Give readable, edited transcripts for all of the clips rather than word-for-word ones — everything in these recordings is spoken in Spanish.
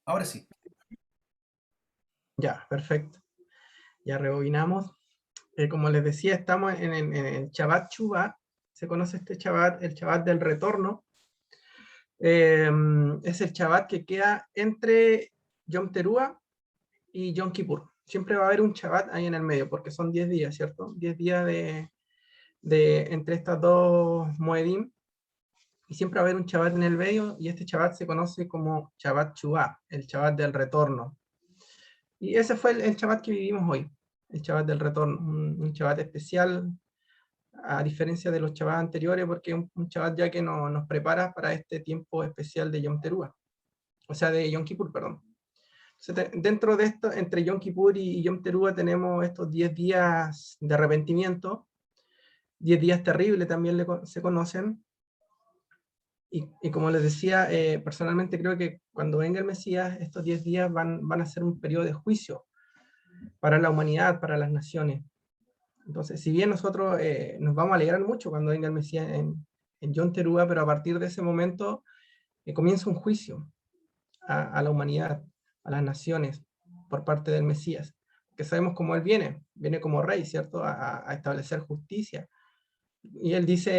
Ahora sí. Ya, perfecto. Ya rebobinamos. Como les decía, estamos en el Shabbat Shuvah. Se conoce este Shabbat, el Shabbat del retorno. Es el Shabbat que queda entre Yom Teruah y Yom Kippur. Siempre va a haber un Shabbat ahí en el medio, porque son 10 días, ¿cierto? 10 días entre estas dos Moedim, y siempre va a haber un Shabbat en el medio, y este Shabbat se conoce como Shabbat Shuvah, el Shabbat del retorno. Y ese fue el Shabbat que vivimos hoy, el Shabbat del retorno, un Shabbat especial, a diferencia de los Shabbat anteriores, porque es un Shabbat ya que nos prepara para este tiempo especial de Yom Teruah, o sea, de Yom Kippur, perdón. Entonces, dentro de esto, entre Yom Kippur y Yom Teruah, tenemos estos 10 días de arrepentimiento, 10 días terribles también se conocen, y como les decía, personalmente creo que cuando venga el Mesías, estos 10 días van a ser un periodo de juicio para la humanidad, para las naciones. Entonces, si bien nosotros nos vamos a alegrar mucho cuando venga el Mesías en Yom Teruah, pero a partir de ese momento comienza un juicio a la humanidad, a las naciones, por parte del Mesías. Que sabemos cómo él viene como rey, ¿cierto? A establecer justicia. Y él dice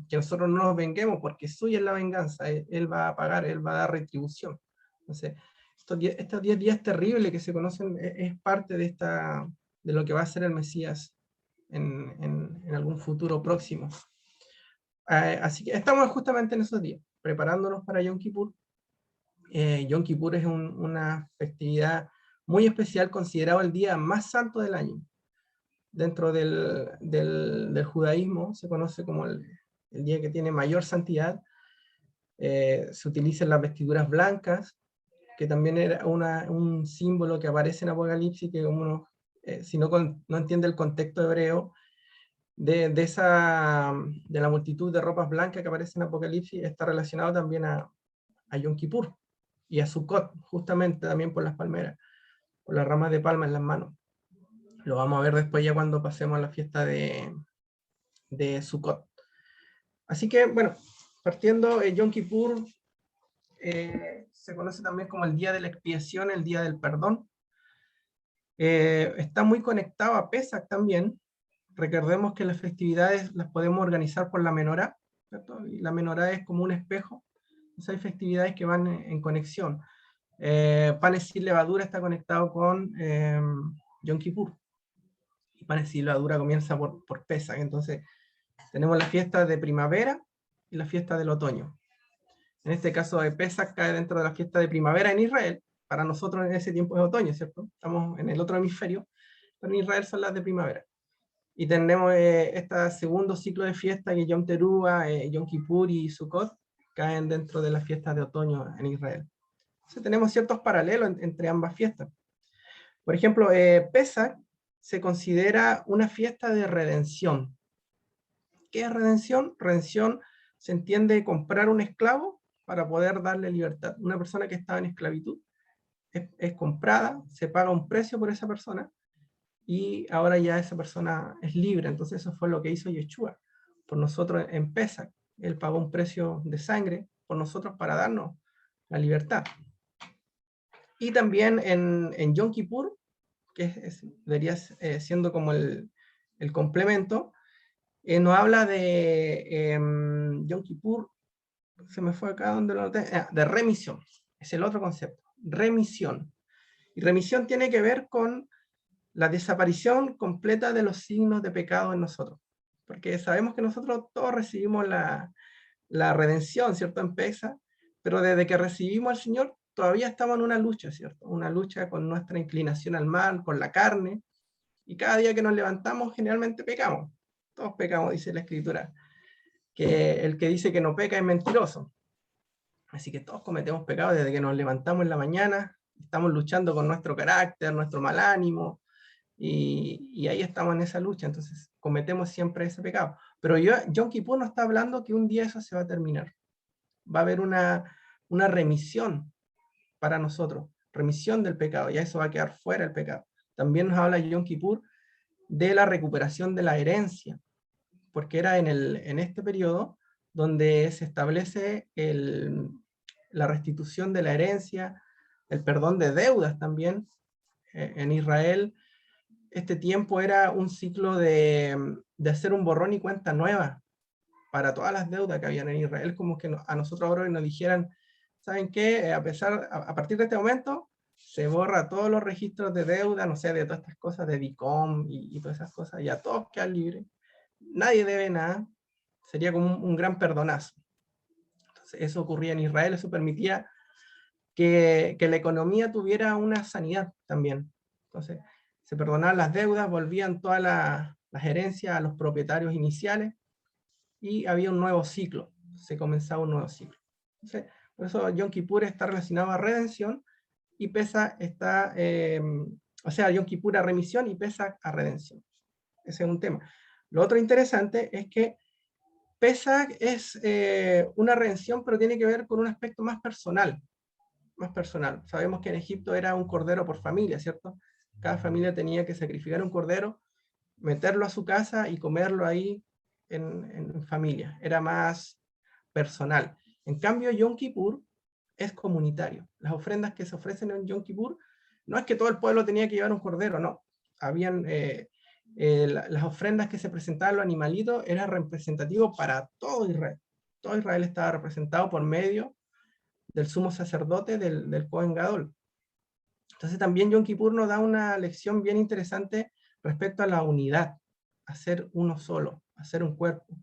que nosotros no nos venguemos porque suya es la venganza, él va a pagar, él va a dar retribución. Entonces, estos 10 días terribles que se conocen es parte de lo que va a ser el Mesías en algún futuro próximo. Así que estamos justamente en esos días, preparándonos para Yom Kippur. Yom Kippur es una festividad muy especial, considerado el día más santo del año. Dentro del judaísmo se conoce como el día que tiene mayor santidad. Se utilizan las vestiduras blancas, que también era un símbolo que aparece en Apocalipsis, que uno, si no entiende el contexto hebreo, de la multitud de ropas blancas que aparece en Apocalipsis, está relacionado también a Yom Kippur y a Sukkot, justamente también por las palmeras, por las ramas de palma en las manos. Lo vamos a ver después ya cuando pasemos a la fiesta de Sukkot. Así que, bueno, partiendo, Yom Kippur se conoce también como el día de la expiación, el día del perdón. Está muy conectado a Pesach también. Recordemos que las festividades las podemos organizar por la menorá, ¿cierto? Y la menorá es como un espejo. Entonces hay festividades que van en conexión. Panes sin levadura está conectado con Yom Kippur. Y panes sin levadura comienza por Pesach. Entonces tenemos la fiesta de primavera y la fiesta del otoño. En este caso de Pesach cae dentro de la fiesta de primavera en Israel. Para nosotros en ese tiempo es otoño, ¿cierto? Estamos en el otro hemisferio, pero en Israel son las de primavera. Y tenemos este segundo ciclo de fiesta que Yom Teruah, Yom Kippur y Sukkot caen dentro de las fiestas de otoño en Israel. Entonces tenemos ciertos paralelos entre ambas fiestas. Por ejemplo, Pesach se considera una fiesta de redención. ¿Qué es redención? Redención se entiende comprar un esclavo para poder darle libertad. Una persona que estaba en esclavitud es comprada, se paga un precio por esa persona y ahora ya esa persona es libre. Entonces eso fue lo que hizo Yeshua por nosotros en Pesach. Él pagó un precio de sangre por nosotros para darnos la libertad. Y también en Yom Kippur, que debería siendo como el complemento, nos habla de Yom Kippur, se me fue acá donde lo noté, de remisión, es el otro concepto, remisión. Y remisión tiene que ver con la desaparición completa de los signos de pecado en nosotros. Porque sabemos que nosotros todos recibimos la redención, ¿cierto? En Pesach, pero desde que recibimos al Señor todavía estamos en una lucha, ¿cierto? Una lucha con nuestra inclinación al mal, con la carne, y cada día que nos levantamos generalmente pecamos. Todos pecamos, dice la Escritura, que el que dice que no peca es mentiroso. Así que todos cometemos pecados desde que nos levantamos en la mañana, estamos luchando con nuestro carácter, nuestro mal ánimo, y ahí estamos en esa lucha, entonces cometemos siempre ese pecado. Pero Yom Kippur nos está hablando que un día eso se va a terminar. Va a haber una remisión para nosotros, remisión del pecado, ya eso va a quedar fuera el pecado. También nos habla Yom Kippur de la recuperación de la herencia, porque era en este periodo donde se establece la restitución de la herencia el perdón de deudas también. En Israel, este tiempo era un ciclo de hacer un borrón y cuenta nueva para todas las deudas que habían en Israel, como que a nosotros ahora nos dijeran, ¿saben qué? A partir de este momento, se borra todos los registros de deuda, no sé, de todas estas cosas, de DICOM y todas esas cosas, ya todos quedan libres, nadie debe nada, sería como un gran perdonazo. Entonces, eso ocurría en Israel, eso permitía que la economía tuviera una sanidad también. Entonces, se perdonaban las deudas, volvían todas las herencias a los propietarios iniciales, y había un nuevo ciclo, se comenzaba un nuevo ciclo. Entonces, por eso Yom Kippur está relacionado a redención, y Pesaj está, o sea, Yom Kippur a remisión y Pesaj a redención. Ese es un tema. Lo otro interesante es que Pesaj es una redención, pero tiene que ver con un aspecto más personal, más personal. Sabemos que en Egipto era un cordero por familia, ¿cierto? Cada familia tenía que sacrificar un cordero, meterlo a su casa y comerlo ahí en familia. Era más personal. En cambio, Yom Kippur es comunitario. Las ofrendas que se ofrecen en Yom Kippur, no es que todo el pueblo tenía que llevar un cordero, no. Habían las ofrendas que se presentaban, los animalitos, eran representativos para todo Israel. Todo Israel estaba representado por medio del sumo sacerdote, del Cohen Gadol. Entonces también Yom Kippur nos da una lección bien interesante respecto a la unidad, a ser uno solo, a ser un cuerpo,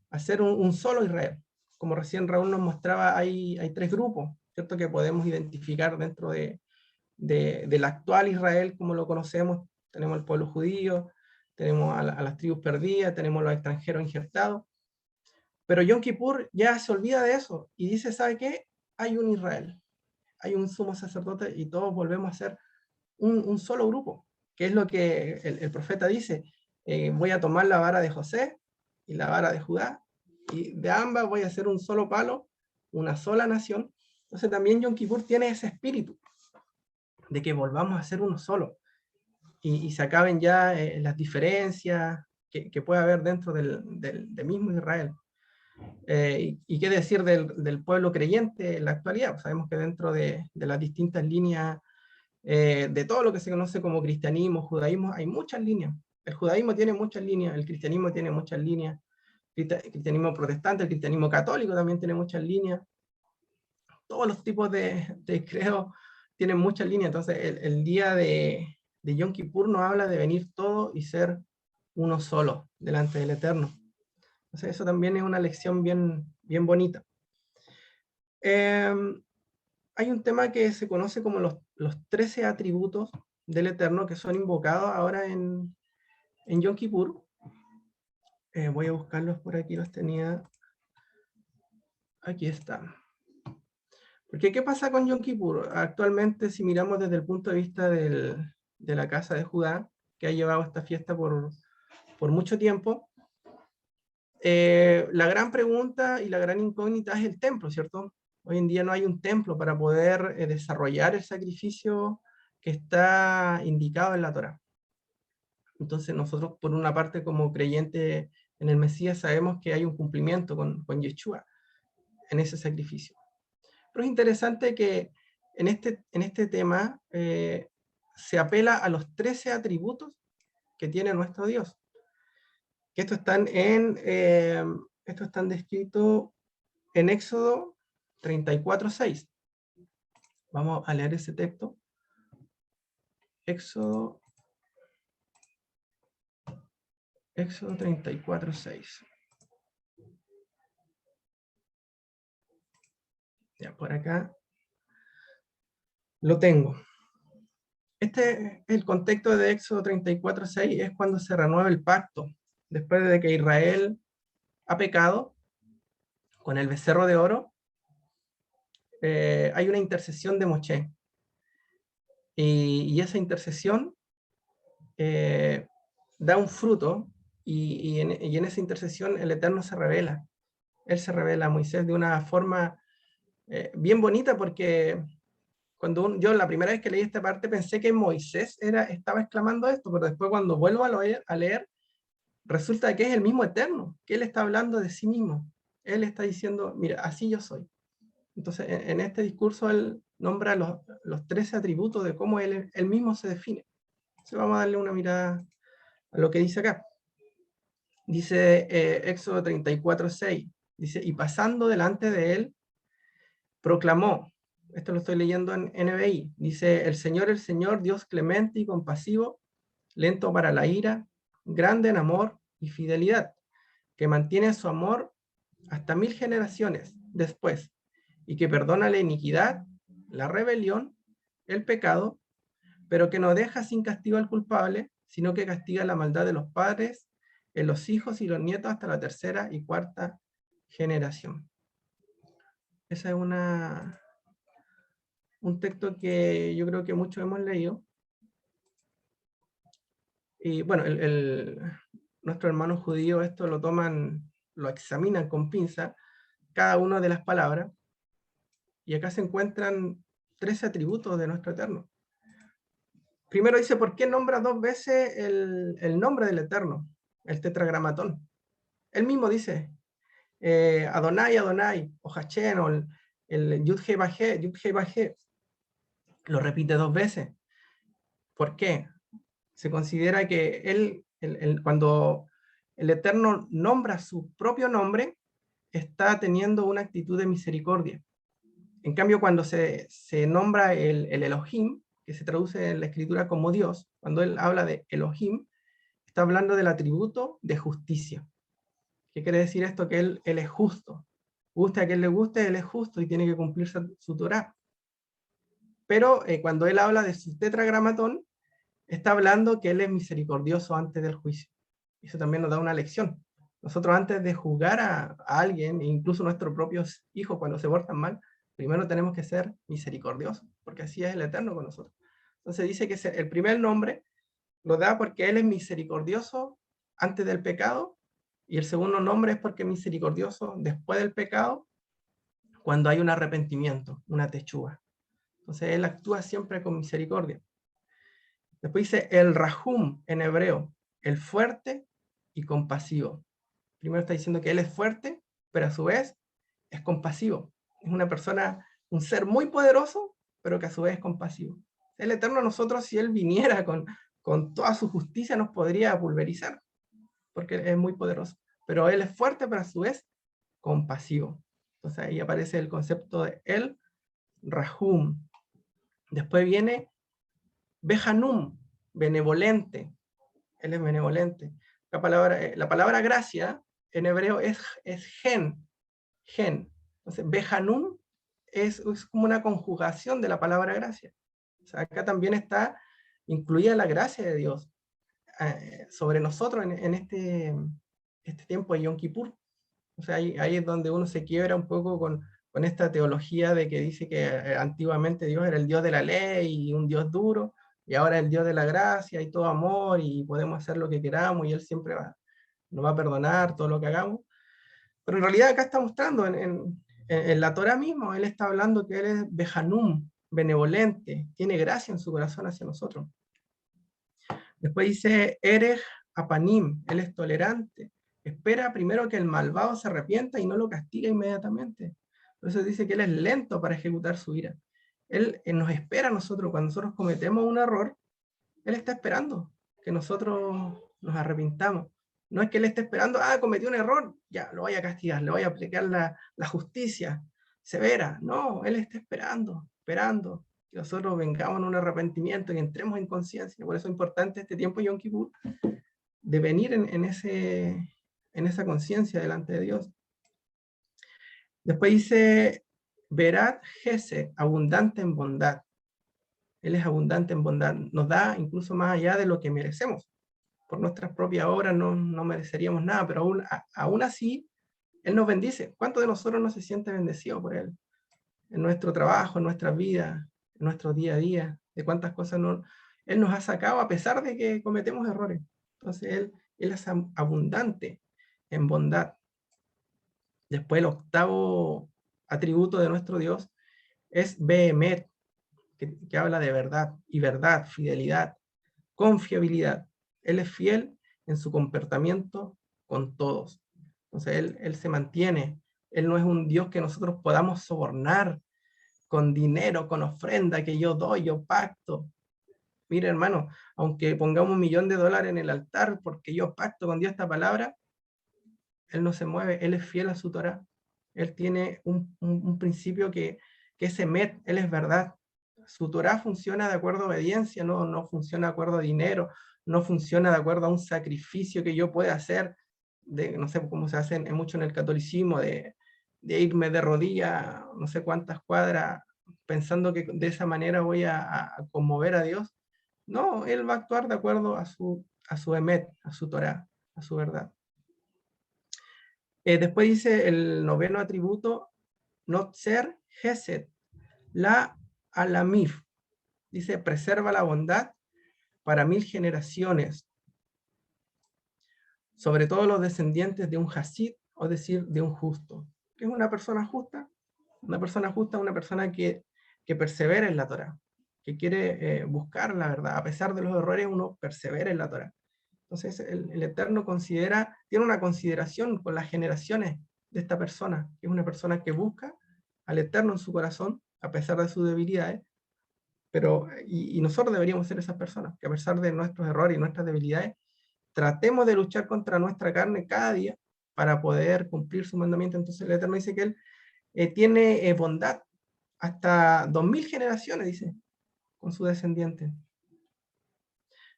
a ser un solo Israel. Como recién Raúl nos mostraba, hay tres grupos, ¿cierto?, que podemos identificar dentro del actual Israel como lo conocemos. Tenemos el pueblo judío, tenemos a las tribus perdidas, tenemos los extranjeros injertados, pero Yom Kippur ya se olvida de eso y dice, ¿sabe qué? Hay un Israel, hay un sumo sacerdote y todos volvemos a ser un solo grupo, que es lo que el profeta dice, voy a tomar la vara de José y la vara de Judá, y de ambas voy a hacer un solo palo, una sola nación. Entonces también Yom Kippur tiene ese espíritu de que volvamos a ser uno solo, y se acaben ya las diferencias que puede haber dentro del mismo Israel. Y qué decir del pueblo creyente en la actualidad. Pues sabemos que dentro de las distintas líneas de todo lo que se conoce como cristianismo, judaísmo, hay muchas líneas. El judaísmo tiene muchas líneas, el cristianismo tiene muchas líneas, el cristianismo protestante, el cristianismo católico también tiene muchas líneas. Todos los tipos de credos tienen muchas líneas. Entonces el día de Yom Kippur nos habla de venir todos y ser uno solo delante del Eterno. Entonces eso también es una lección bien, bien bonita. Hay un tema que se conoce como los 13 atributos del Eterno que son invocados ahora en Yom Kippur. Voy a buscarlos por aquí, los tenía. Aquí están. Porque ¿qué pasa con Yom Kippur? Actualmente, si miramos desde el punto de vista de la casa de Judá, que ha llevado esta fiesta por mucho tiempo, la gran pregunta y la gran incógnita es el templo, ¿cierto? Hoy en día no hay un templo para poder desarrollar el sacrificio que está indicado en la Torá. Entonces nosotros, por una parte, como creyentes en el Mesías, sabemos que hay un cumplimiento con Yeshua en ese sacrificio. Pero es interesante que en este tema se apela a los 13 atributos que tiene nuestro Dios. Que estos están descritos en Éxodo 34:6. Vamos a leer ese texto. Éxodo 34:6. Ya, por acá lo tengo. Este es el contexto de Éxodo 34:6, es cuando se renueva el pacto, después de que Israel ha pecado con el becerro de oro. Hay una intercesión de Moshe, y esa intercesión da un fruto, y en esa intercesión el Eterno se revela. Él se revela a Moisés de una forma bien bonita, porque yo la primera vez que leí esta parte pensé que Moisés estaba exclamando esto, pero después cuando vuelvo a leer, resulta que es el mismo Eterno, que él está hablando de sí mismo. Él está diciendo, mira, así yo soy. Entonces en este discurso él nombra los 13 atributos de cómo él mismo se define. Entonces vamos a darle una mirada a lo que dice acá. Dice Éxodo 34:6, dice, y pasando delante de él, proclamó, esto lo estoy leyendo en NBI, dice, el Señor, Dios clemente y compasivo, lento para la ira, grande en amor y fidelidad, que mantiene su amor hasta 1000 generaciones después, y que perdona la iniquidad, la rebelión, el pecado, pero que no deja sin castigo al culpable, sino que castiga la maldad de los padres en los hijos y los nietos hasta la tercera y cuarta generación. Ese es un texto que yo creo que muchos hemos leído. Y bueno, nuestros hermanos judíos esto lo toman, lo examinan con pinza, cada una de las palabras, y acá se encuentran 13 atributos de nuestro Eterno. Primero dice, ¿por qué nombra 2 veces el nombre del Eterno? El tetragramatón. Él mismo dice, Adonai, Adonai, o Hachén, o el Yud-Hei Bajé, Yud-Hei Bajé. Lo repite 2 veces. ¿Por qué? Se considera que cuando el Eterno nombra su propio nombre, está teniendo una actitud de misericordia. En cambio, cuando se nombra el Elohim, que se traduce en la escritura como Dios, cuando él habla de Elohim, está hablando del atributo de justicia. ¿Qué quiere decir esto? Que él es justo. Guste a quien le guste, él es justo y tiene que cumplir su Torah. Pero cuando él habla de su tetragramatón, está hablando que él es misericordioso antes del juicio. Eso también nos da una lección. Nosotros antes de juzgar a alguien, incluso nuestros propios hijos cuando se portan mal, primero tenemos que ser misericordiosos, porque así es el Eterno con nosotros. Entonces dice que el primer nombre lo da porque él es misericordioso antes del pecado, y el segundo nombre es porque es misericordioso después del pecado, cuando hay un arrepentimiento, una techuga. Entonces él actúa siempre con misericordia. Después dice el Rahum en hebreo, el fuerte y compasivo. Primero está diciendo que él es fuerte, pero a su vez es compasivo. Es una persona, un ser muy poderoso, pero que a su vez es compasivo. El Eterno a nosotros, si él viniera con toda su justicia, nos podría pulverizar, porque es muy poderoso. Pero él es fuerte, pero a su vez compasivo. Entonces ahí aparece el concepto de el Rahum. Después viene Behanum, benevolente. Él es benevolente. La palabra gracia en hebreo es gen. Entonces, Behanum es como una conjugación de la palabra gracia. O sea, acá también está incluida la gracia de Dios sobre nosotros en este tiempo de Yom Kippur. O sea, ahí es donde uno se quiebra un poco con esta teología de que dice que antiguamente Dios era el Dios de la ley y un Dios duro, y ahora es el Dios de la gracia y todo amor, y podemos hacer lo que queramos, y Él siempre nos va a perdonar todo lo que hagamos. Pero en realidad acá está mostrando, en la Torah mismo, Él está hablando que Él es Behanum, benevolente, tiene gracia en su corazón hacia nosotros. Después dice Erech Apanim, Él es tolerante, espera primero que el malvado se arrepienta y no lo castiga inmediatamente. Por eso dice que Él es lento para ejecutar su ira. Él nos espera a nosotros, cuando nosotros cometemos un error, Él está esperando que nosotros nos arrepintamos. No es que Él esté esperando, cometió un error, ya, lo voy a castigar, le voy a aplicar la justicia severa. No, Él está esperando que nosotros vengamos en un arrepentimiento y entremos en conciencia. Por eso es importante este tiempo Yom Kippur, de venir en esa conciencia delante de Dios. Después dice, Berat Gesed, abundante en bondad. Él es abundante en bondad, nos da incluso más allá de lo que merecemos. Por nuestras propias obras no mereceríamos nada, pero aún así, Él nos bendice. ¿Cuántos de nosotros no se siente bendecido por Él? En nuestro trabajo, en nuestras vidas, en nuestro día a día, de cuántas cosas Él nos ha sacado a pesar de que cometemos errores. Entonces Él es abundante en bondad. Después el octavo atributo de nuestro Dios es Behemet, que habla de verdad, fidelidad, confiabilidad. Él es fiel en su comportamiento con todos. Entonces él se mantiene. Él no es un Dios que nosotros podamos sobornar con dinero, con ofrenda que yo doy, yo pacto. Mire, hermano, aunque pongamos $1.000.000 en el altar, porque yo pacto con Dios esta palabra, Él no se mueve, Él es fiel a su Torá. Él tiene un principio que es emet, Él es verdad. Su Torá funciona de acuerdo a obediencia, no funciona de acuerdo a dinero, no funciona de acuerdo a un sacrificio que yo pueda hacer, no sé cómo se hace mucho en el catolicismo, de irme de rodillas no sé cuántas cuadras, pensando que de esa manera voy a conmover a Dios. No, Él va a actuar de acuerdo a su emet, a su Torá, a su verdad. Después dice el noveno atributo, Notzer Gesed, la alamif. Dice, preserva la bondad para 1000 generaciones, sobre todo los descendientes de un hasid, o decir, de un justo. ¿Qué es una persona justa? Una persona justa es una persona que persevera en la Torá, que quiere buscar la verdad. A pesar de los errores, uno persevera en la Torá. Entonces el Eterno tiene una consideración con las generaciones de esta persona, que es una persona que busca al Eterno en su corazón, a pesar de sus debilidades, y nosotros deberíamos ser esas personas, que a pesar de nuestros errores y nuestras debilidades, tratemos de luchar contra nuestra carne cada día para poder cumplir su mandamiento. Entonces el Eterno dice que Él tiene bondad hasta 2000 generaciones, dice, con su descendiente.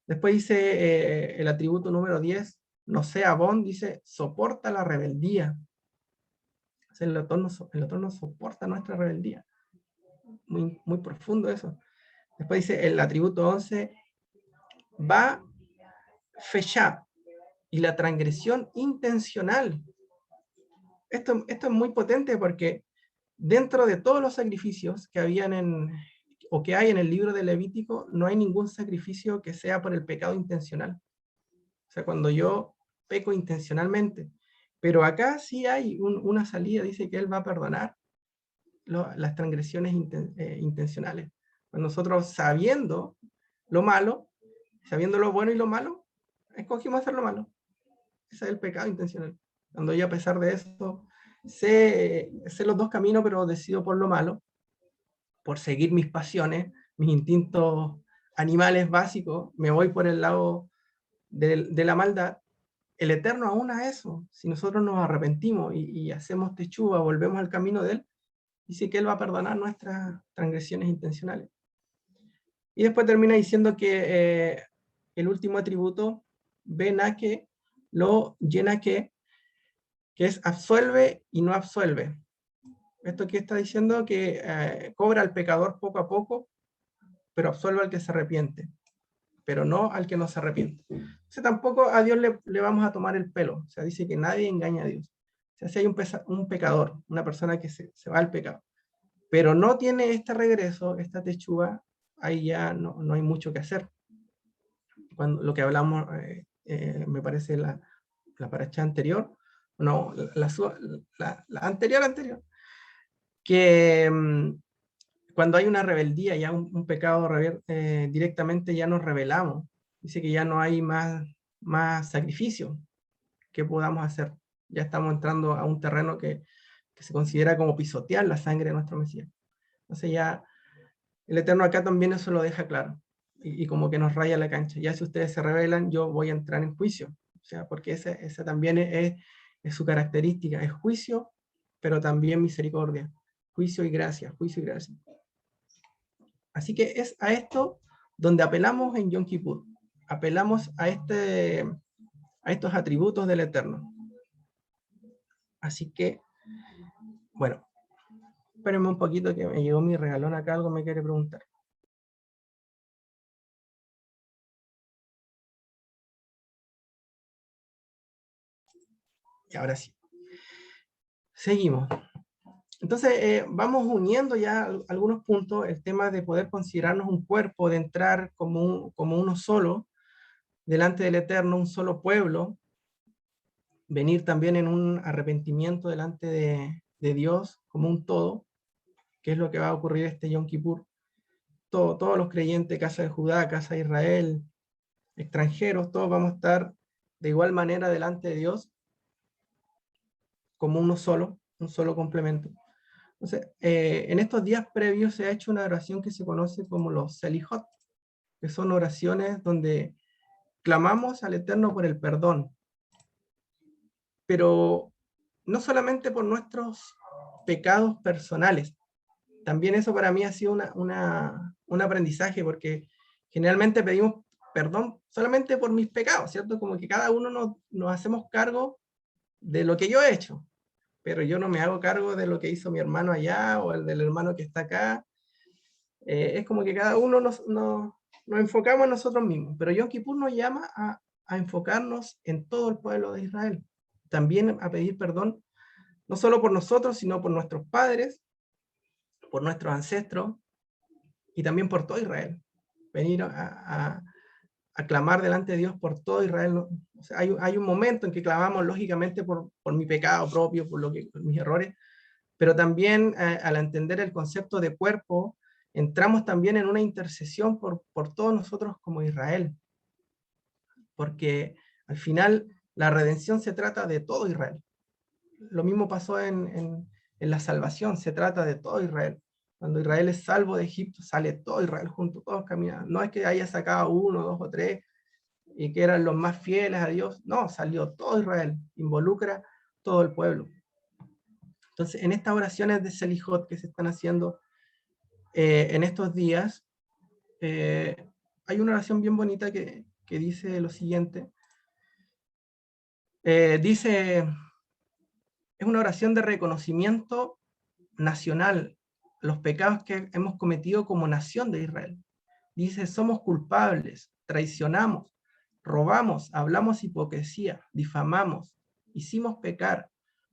Después dice el atributo número 10, no sea bon, dice, soporta la rebeldía. O sea, el Eterno soporta nuestra rebeldía. Muy, muy profundo eso. Después dice el atributo 11, va fechá, y la transgresión intencional. Esto es muy potente porque dentro de todos los sacrificios que habían o que hay en el libro de Levítico, no hay ningún sacrificio que sea por el pecado intencional. O sea, cuando yo peco intencionalmente. Pero acá sí hay una salida, dice que Él va a perdonar las transgresiones intencionales. Pues nosotros sabiendo lo malo, sabiendo lo bueno y lo malo, escogimos hacer lo malo. Ese es el pecado intencional. Cuando yo a pesar de eso sé los dos caminos, pero decido por lo malo, por seguir mis pasiones, mis instintos animales básicos, me voy por el lado de la maldad. El Eterno aún a eso, si nosotros nos arrepentimos y hacemos techuga, volvemos al camino de Él, dice que Él va a perdonar nuestras transgresiones intencionales. Y después termina diciendo que el último atributo, Benake, lo llena que es absuelve y no absuelve. Esto que está diciendo que cobra al pecador poco a poco, pero absuelve al que se arrepiente, pero no al que no se arrepiente. Entonces tampoco a Dios le vamos a tomar el pelo. O sea, dice que nadie engaña a Dios. O sea, si hay un pecador, una persona que se va al pecado, pero no tiene este regreso, esta techuga, ahí ya no hay mucho que hacer. Lo que hablamos, me parece la paracha anterior, no, la anterior, que cuando hay una rebeldía, ya un pecado directamente ya nos rebelamos. Dice que ya no hay más sacrificio que podamos hacer. Ya estamos entrando a un terreno que se considera como pisotear la sangre de nuestro Mesías. Entonces ya el Eterno acá también eso lo deja claro. Y como que nos raya la cancha. Ya si ustedes se rebelan, yo voy a entrar en juicio. O sea, porque esa también es su característica. Es juicio, pero también misericordia. Juicio y gracia, juicio y gracia. Así que es a esto donde apelamos en Yom Kippur. Apelamos a estos atributos del Eterno. Así que, bueno, espérenme un poquito que me llegó mi regalón acá, algo me quiere preguntar. Y ahora sí. Seguimos. Entonces, vamos uniendo ya algunos puntos, el tema de poder considerarnos un cuerpo, de entrar como uno solo, delante del Eterno, un solo pueblo, venir también en un arrepentimiento delante de Dios como un todo, que es lo que va a ocurrir este Yom Kippur. Todos los creyentes, casa de Judá, casa de Israel, extranjeros, todos vamos a estar de igual manera delante de Dios como uno solo, un solo complemento. Entonces, en estos días previos se ha hecho una oración que se conoce como los Selihot, que son oraciones donde clamamos al Eterno por el perdón, pero no solamente por nuestros pecados personales. También eso para mí ha sido un aprendizaje, porque generalmente pedimos perdón solamente por mis pecados, ¿cierto? Como que cada uno nos hacemos cargo de lo que yo he hecho, pero yo no me hago cargo de lo que hizo mi hermano allá o el del hermano que está acá. Es como que cada uno nos enfocamos en nosotros mismos, pero Yom Kippur nos llama a enfocarnos en todo el pueblo de Israel, también a pedir perdón, no solo por nosotros, sino por nuestros padres, por nuestros ancestros y también por todo Israel. Venir a clamar delante de Dios por todo Israel. O sea, hay un momento en que clamamos, lógicamente, por mi pecado propio, por mis errores, pero también al entender el concepto de cuerpo, entramos también en una intercesión por todos nosotros como Israel, porque al final la redención se trata de todo Israel. Lo mismo pasó en la salvación, se trata de todo Israel. Cuando Israel es salvo de Egipto, sale todo Israel junto, todos caminando. No es que haya sacado uno, dos o tres, y que eran los más fieles a Dios. No, salió todo Israel, involucra todo el pueblo. Entonces, en estas oraciones de Selihot que se están haciendo en estos días, hay una oración bien bonita que dice lo siguiente. Dice, es una oración de reconocimiento nacional, los pecados que hemos cometido como nación de Israel. Dice, somos culpables, traicionamos, robamos, hablamos hipocresía, difamamos, hicimos pecar,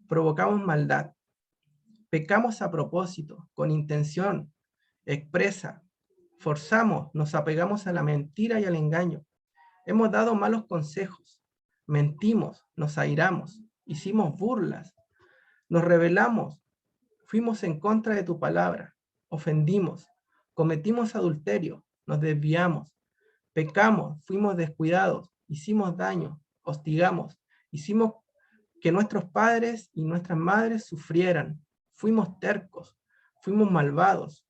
provocamos maldad, pecamos a propósito, con intención, expresa, forzamos, nos apegamos a la mentira y al engaño, hemos dado malos consejos, mentimos, nos airamos, hicimos burlas, nos rebelamos, fuimos en contra de tu palabra, ofendimos, cometimos adulterio, nos desviamos, pecamos, fuimos descuidados, hicimos daño, hostigamos, hicimos que nuestros padres y nuestras madres sufrieran, fuimos tercos, fuimos malvados,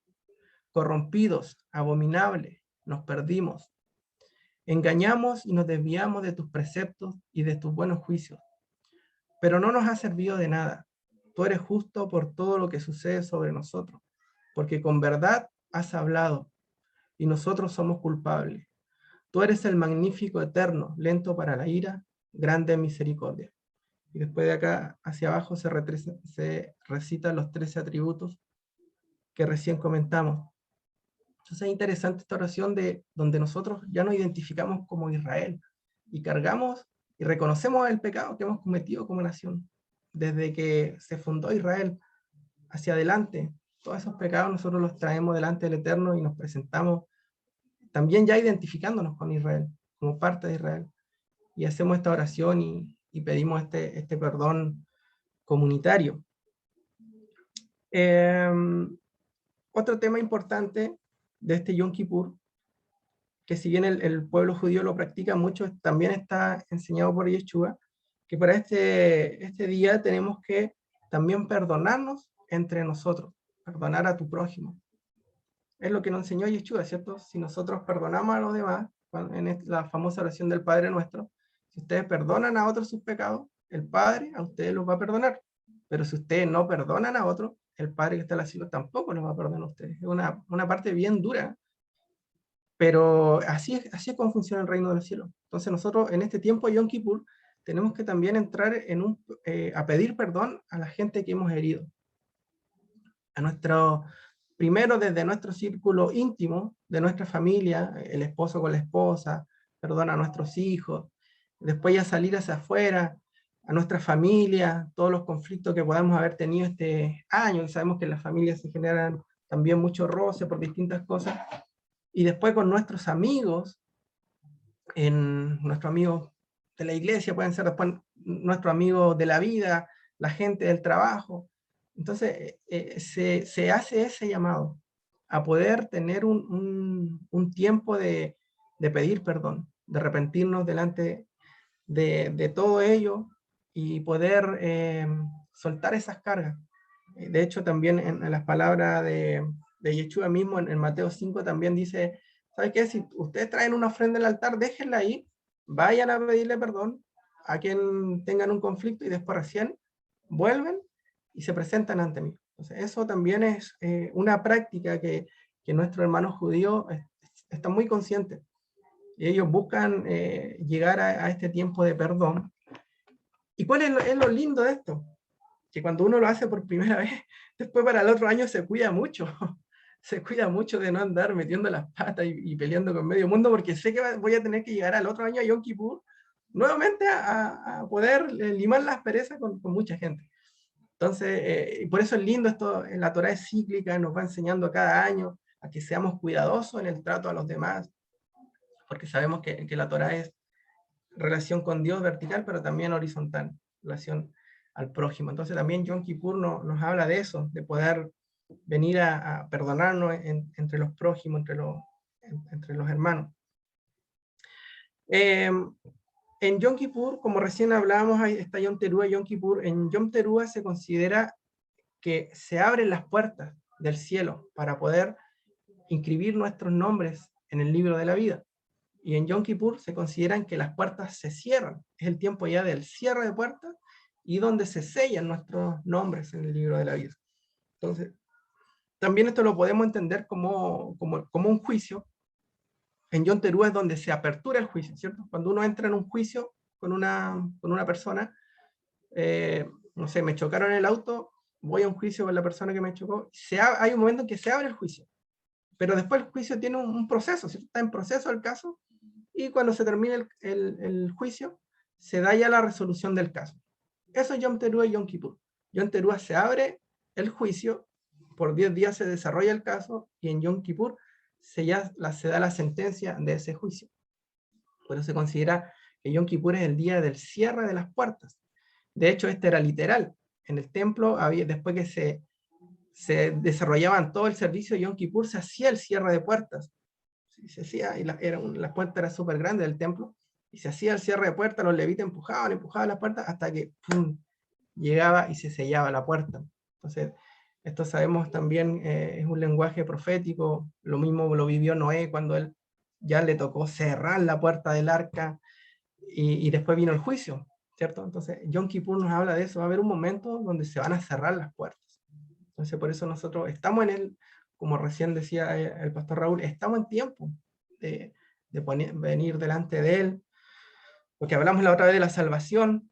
corrompidos, abominables, nos perdimos, engañamos y nos desviamos de tus preceptos y de tus buenos juicios, pero no nos ha servido de nada. Tú eres justo por todo lo que sucede sobre nosotros, porque con verdad has hablado y nosotros somos culpables. Tú eres el magnífico eterno, lento para la ira, grande en misericordia. Y después de acá hacia abajo se recitan los 13 atributos que recién comentamos. Entonces es interesante esta oración de donde nosotros ya nos identificamos como Israel y cargamos y reconocemos el pecado que hemos cometido como nación. Desde que se fundó Israel hacia adelante, todos esos pecados nosotros los traemos delante del Eterno y nos presentamos también ya identificándonos con Israel, como parte de Israel. Y hacemos esta oración y pedimos este perdón comunitario. Otro tema importante de este Yom Kippur, que si bien el pueblo judío lo practica mucho, también está enseñado por Yeshua, que para este día tenemos que también perdonarnos entre nosotros, perdonar a tu prójimo. Es lo que nos enseñó Yeshua, ¿cierto? Si nosotros perdonamos a los demás, en la famosa oración del Padre Nuestro, si ustedes perdonan a otros sus pecados, el Padre a ustedes los va a perdonar. Pero si ustedes no perdonan a otros, el Padre que está en el cielo tampoco los va a perdonar a ustedes. Es una parte bien dura, pero así es como funciona el reino de los cielos. Entonces nosotros en este tiempo de Yom Kippur tenemos que también entrar a pedir perdón a la gente que hemos herido. Primero desde nuestro círculo íntimo, de nuestra familia, el esposo con la esposa, perdón a nuestros hijos, después ya salir hacia afuera, a nuestra familia, todos los conflictos que podamos haber tenido este año, y sabemos que en las familias se generan también mucho roce por distintas cosas, y después con nuestros amigos, nuestros amigos de la iglesia, pueden ser después nuestros amigos de la vida, la gente del trabajo. Entonces se hace ese llamado a poder tener un tiempo de pedir perdón, de arrepentirnos delante de todo ello y poder soltar esas cargas. De hecho, también en las palabras de Yeshua mismo, en Mateo 5 también dice, ¿sabe qué? Si ustedes traen una ofrenda al altar, déjenla ahí, vayan a pedirle perdón a quien tengan un conflicto y después recién vuelven y se presentan ante mí. Entonces, eso también es una práctica que nuestros hermanos judíos están muy conscientes. Y ellos buscan llegar a este tiempo de perdón. ¿Y cuál es lo lindo de esto? Que cuando uno lo hace por primera vez, después para el otro año se cuida mucho. Se cuida mucho de no andar metiendo las patas y peleando con medio mundo, porque sé que voy a tener que llegar al otro año a Yom Kippur nuevamente a poder limar las perezas con mucha gente. Entonces, por eso es lindo esto, la Torá es cíclica, nos va enseñando cada año a que seamos cuidadosos en el trato a los demás, porque sabemos que la Torá es relación con Dios vertical, pero también horizontal, relación al prójimo. Entonces también Yom Kippur nos habla de eso, de poder venir a perdonarnos entre los prójimos, entre los hermanos. En Yom Kippur, como recién hablábamos, ahí está Yom Teruah y Yom Kippur. En Yom Teruah se considera que se abren las puertas del cielo para poder inscribir nuestros nombres en el libro de la vida. Y en Yom Kippur se consideran que las puertas se cierran. Es el tiempo ya del cierre de puertas y donde se sellan nuestros nombres en el libro de la vida. Entonces, también esto lo podemos entender como un juicio. En Yom Teruah es donde se apertura el juicio, ¿cierto? Cuando uno entra en un juicio con una persona, no sé, me chocaron en el auto, voy a un juicio con la persona que me chocó, hay un momento en que se abre el juicio, pero después el juicio tiene un proceso, ¿cierto? Está en proceso el caso, y cuando se termine el juicio, se da ya la resolución del caso. Eso es Yom Teruah y Yom Kippur. Yom Teruah se abre el juicio, por 10 días se desarrolla el caso, y en Yom Kippur se da la sentencia de ese juicio. Por eso se considera que Yom Kippur es el día del cierre de las puertas. De hecho, este era literal. En el templo, después que se desarrollaban todo el servicio de Yom Kippur, se hacía el cierre de puertas. Se hacía, y la puerta era súper grande del templo, y se hacía el cierre de puertas, los levitas empujaban las puertas hasta que ¡pum!, llegaba y se sellaba la puerta. Entonces, esto sabemos también es un lenguaje profético, lo mismo lo vivió Noé cuando él ya le tocó cerrar la puerta del arca y después vino el juicio, ¿cierto? Entonces, Yom Kippur nos habla de eso, va a haber un momento donde se van a cerrar las puertas. Entonces, por eso nosotros estamos en el, como recién decía el pastor Raúl, estamos en tiempo de venir delante de él, porque hablamos la otra vez de la salvación.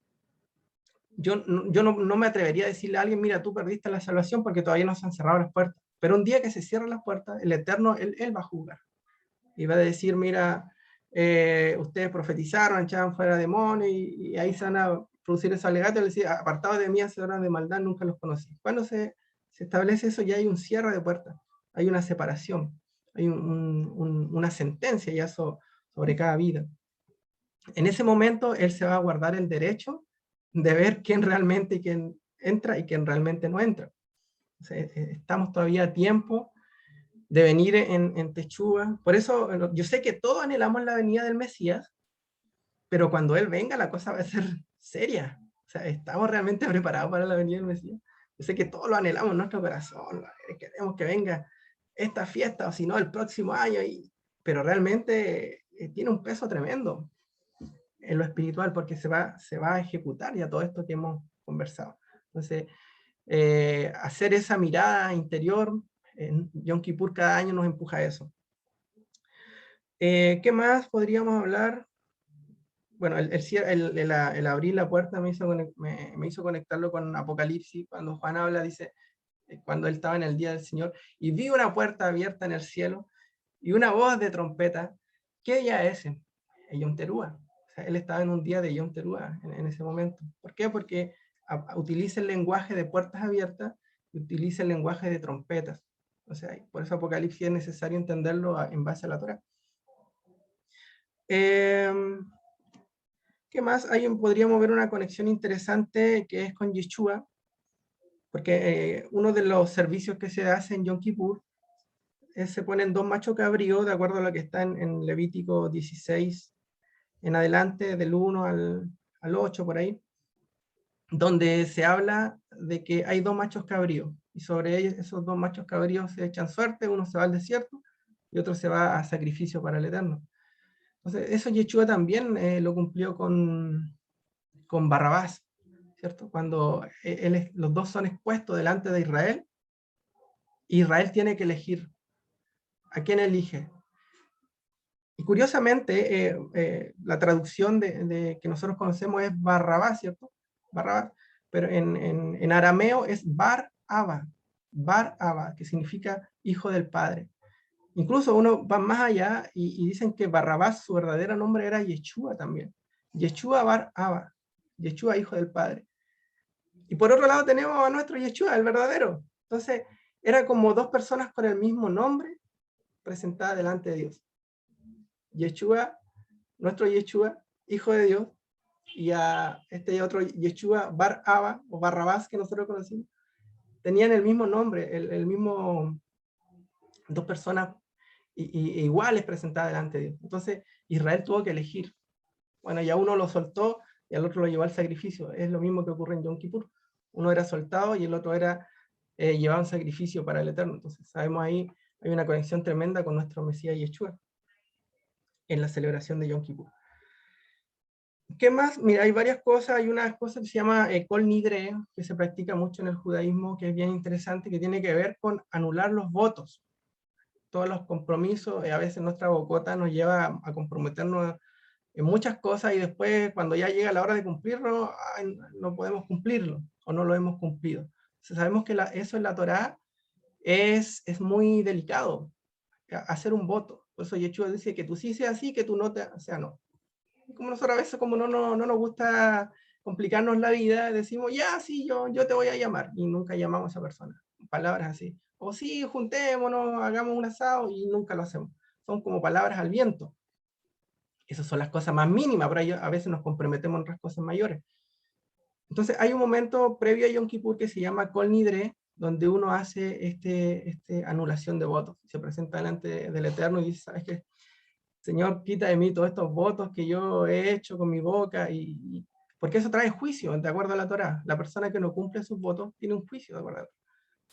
Yo no me atrevería a decirle a alguien, mira, tú perdiste la salvación porque todavía no se han cerrado las puertas. Pero un día que se cierren las puertas, el Eterno, él va a juzgar. Y va a decir, mira, ustedes profetizaron, echaban fuera demonios y ahí se van a producir esos alegatos y decir, apartados de mí, hacedores de maldad, nunca los conocí. Cuando se establece eso, ya hay un cierre de puertas, hay una separación, hay una sentencia ya sobre cada vida. En ese momento, él se va a guardar el derecho de ver quién realmente quién entra y quién realmente no entra. O sea, estamos todavía a tiempo de venir en Techúa. Por eso yo sé que todos anhelamos la venida del Mesías, pero cuando Él venga la cosa va a ser seria. O sea, estamos realmente preparados para la venida del Mesías. Yo sé que todos lo anhelamos en nuestro corazón, queremos que venga esta fiesta o si no el próximo año, pero realmente tiene un peso tremendo en lo espiritual porque se va a ejecutar ya todo esto que hemos conversado. Entonces, hacer esa mirada interior, en Yom Kippur cada año nos empuja a eso. ¿Qué más podríamos hablar? Bueno, el abrir la puerta me hizo conectarlo con Apocalipsis, cuando Juan habla, dice, cuando él estaba en el día del Señor, y vi una puerta abierta en el cielo, y una voz de trompeta, ¿qué día es ese? El Yom Teruah. O sea, él estaba en un día de Yom Teruah en ese momento. ¿Por qué? Porque utiliza el lenguaje de puertas abiertas y utiliza el lenguaje de trompetas. O sea, por eso Apocalipsis es necesario entenderlo en base a la Torá. ¿Qué más? Ahí podríamos ver una conexión interesante que es con Yeshua, porque uno de los servicios que se hace en Yom Kippur se ponen 2 machos cabríos, de acuerdo a lo que está en Levítico 16 en adelante, del 1 al 8 por ahí. donde se habla de que hay dos machos cabríos, y sobre ellos, esos dos machos cabríos se echan suerte, uno se va al desierto, y otro se va a sacrificio para el Eterno. Entonces, eso Yeshua también lo cumplió con Barrabás, ¿cierto? Cuando los dos son expuestos delante de Israel, Israel tiene que elegir. ¿A quién elige? Y curiosamente, la traducción que nosotros conocemos es Barrabás, ¿cierto? Barrabás, pero en arameo es Bar Abba, que significa hijo del padre. Incluso uno va más allá y dicen que Barrabás, su verdadero nombre era Yeshua también. Yeshua Bar Abba, Yeshua hijo del padre. Y por otro lado tenemos a nuestro Yeshua, el verdadero. Entonces, era como dos personas con el mismo nombre presentadas delante de Dios. Yeshua, nuestro Yeshua, hijo de Dios, y a este otro Yeshua Bar Abba, o Barrabás, que nosotros conocimos, tenían el mismo nombre, el mismo, dos personas iguales presentadas delante de Dios. Entonces, Israel tuvo que elegir. Bueno, ya uno lo soltó y al otro lo llevó al sacrificio. Es lo mismo que ocurre en Yom Kippur. Uno era soltado y el otro era llevado un sacrificio para el Eterno. Entonces, sabemos ahí, hay una conexión tremenda con nuestro Mesías Yeshua en la celebración de Yom Kippur. ¿Qué más? Mira, hay varias cosas. Hay una cosa que se llama Kol Nidre, que se practica mucho en el judaísmo, que es bien interesante, que tiene que ver con anular los votos. Todos los compromisos, a veces nuestra bocota nos lleva a comprometernos en muchas cosas y después cuando ya llega la hora de cumplirlo, no podemos cumplirlo o no lo hemos cumplido. Entonces, sabemos que eso en la Torá es muy delicado, hacer un voto. Por eso Yeshua dice que tú sí seas así, que tú no sea no. Y como nosotros a veces como no nos gusta complicarnos la vida, decimos, ya, sí, yo te voy a llamar, y nunca llamamos a esa persona. Palabras así. O sí, juntémonos, hagamos un asado, y nunca lo hacemos. Son como palabras al viento. Esas son las cosas más mínimas, pero a veces nos comprometemos en otras cosas mayores. Entonces hay un momento previo a Yom Kippur que se llama Kol Nidre, donde uno hace este anulación de votos. Se presenta delante del Eterno y dice, ¿sabes qué? Señor, quita de mí todos estos votos que yo he hecho con mi boca, porque eso trae juicio, de acuerdo a la Torá. La persona que no cumple sus votos tiene un juicio, de acuerdo.